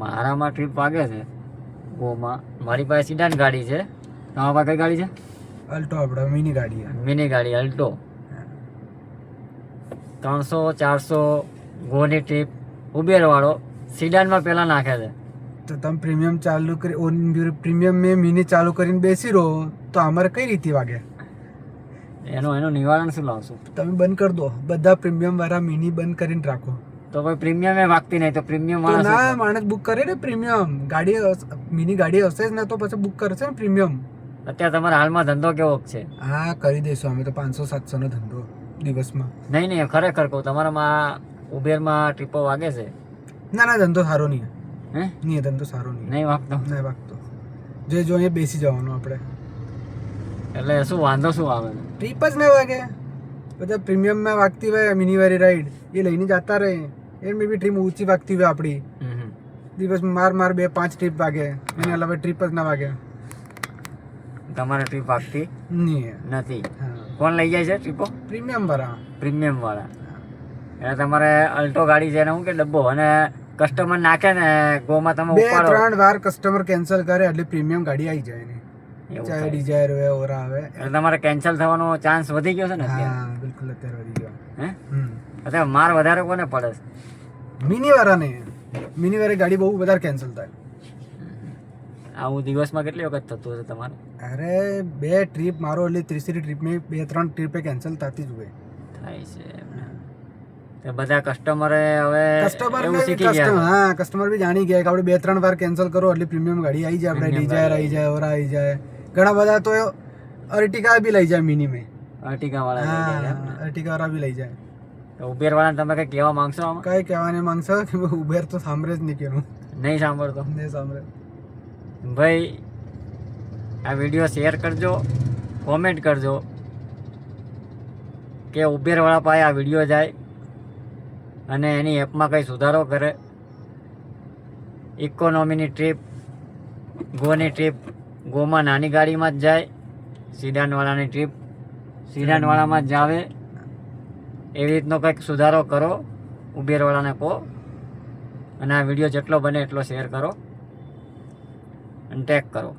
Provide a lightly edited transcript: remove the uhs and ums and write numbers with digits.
મારામાં ટ્રીપ વાગે છે ગોમાં. મારી પાસે સિડાન ગાડી છે. તમારા પાસે કઈ ગાડી છે? અલ્ટો, આપણે મિની ગાડી. મિની ગાડી અલ્ટો. 300-400 ગોની ટ્રીપ ઉબેર વાળો સિડાનમાં પેલા નાખે છે. તો તમે પ્રીમિયમ ચાલુ કરી પ્રીમિયમ મેં મિની ચાલુ કરીને બેસી રહો તો અમારે કઈ રીતે વાગે? એનું નિવારણ શું લાવશું? તમે બંધ કરી દો, બધા પ્રીમિયમ વાળા મિની બંધ કરીને રાખો. તો ભાઈ પ્રીમિયમ એ વાગતી નહીં તો પ્રીમિયમ તો ના, માણસ બુક કરે ને પ્રીમિયમ ગાડી, મિની ગાડી હશે જ ને તો પછી બુક કરશે ને પ્રીમિયમ. અત્યારે તમારા હાલમાં ધંધો કેવો છે? હા, કરી દઈશું અમે તો 500-700 નો ધંધો દિવસમાં. નહીં ખરેખર કહું, તમારામાં ઉબેરમાં ટ્રીપો વાગે છે? ના, ધંધો સારો નહીં. હે? નહીં, ધંધો સારો નહીં વાગતો. નહીં વાગતો. જે જોઈએ બેસી જવાનું આપણે. એટલે શું વાંધો શું આવે? ટ્રીપ જ ના વાગે. બધા પ્રીમિયમમાં વાગતી હોય મિની વાળી રાઈડ એ લઈને જતા રહે. એમાં બી ટ્રીપ ઊંચી વાગતી હોય આપણી. દિવસમાં માર 2-5 ટ્રીપ વાગે, એના અલાવા ટ્રીપ જ ના વાગે. તમારે ટ્રીપ વાગતી નથી? કોણ લઈ જાય છે ટ્રીપો? પ્રીમિયમ વાળા. પ્રીમિયમ વાળા. એટલે તમારે અલ્ટો ગાડી છે ને હું કે ડબ્બો, અને કસ્ટમર નાખે ને ગોમાં તમે ઉપાડો. 2-3 વાર કસ્ટમર કેન્સલ કરે એટલે પ્રીમિયમ ગાડી આવી જાય ને. ચાહે ડિઝાયર હોય, ઓરા આવે. એટલે તમારે કેન્સલ થવાનો ચાન્સ વધી ગયો છે ને અત્યારે? હા, બિલકુલ અત્યારે વધી ગયો. હે? અત્યારે માર વધારે કોને પડે છે? મિની વાળાને. મિની વાળી ગાડી બહુ વધારે કેન્સલ થાય. આવું દિવસમાં કેટલી વખત થતું હશે તમારે? અરે 2 ટ્રીપ મારો એટલે 30 ટ્રીપમાં 2-3 ટ્રીપે કેન્સલ થતી જ હોય. થાય છે બધા કસ્ટમરે હવે એવું શીખી કસ્ટમર ગયા. હા, કસ્ટમર બી જાણી ગયા કે આપણે 2-3 વાર કેન્સલ કરો એટલે પ્રીમિયમ ગાડી આવી જાય, આપણે ડિઝાયર આવી જાય, ઓરા આવી જાય. ઘણા બધા તો અર્ટિકા બી લઈ જાય મિની में. અર્ટિકા વાળા લઈ જાય એમ ને? અર્ટિકા વાળા બી લઈ જાય. તો ઉબેર વાળાને તમે કઈ કહેવા માંગશો આમાં? કઈ કહેવાને માંગશો કે ઉબેર તો સાંભળે જ નહીં કેનું. નહીં સાંભળતો? નહીં સાંભળે. ભાઈ આ વિડીયો શેર કરજો, કોમેન્ટ કરજો કે ઉબેર વાળા પાસે આ વિડીયો જાય અને એની એપમાં કંઈ સુધારો કરે. ઇકોનોમીની ટ્રીપ, ગોની ટ્રીપ ગોમાં નાની ગાડીમાં જ જાય, સિડાનવાળાની ટ્રીપ સિડાનવાળામાં જ જાવે. એવી રીતનો કંઈક સુધારો કરો, ઉબેરવાળાને કહો. અને આ વિડીયો જેટલો બને એટલો શેર કરો અને ટેગ કરો.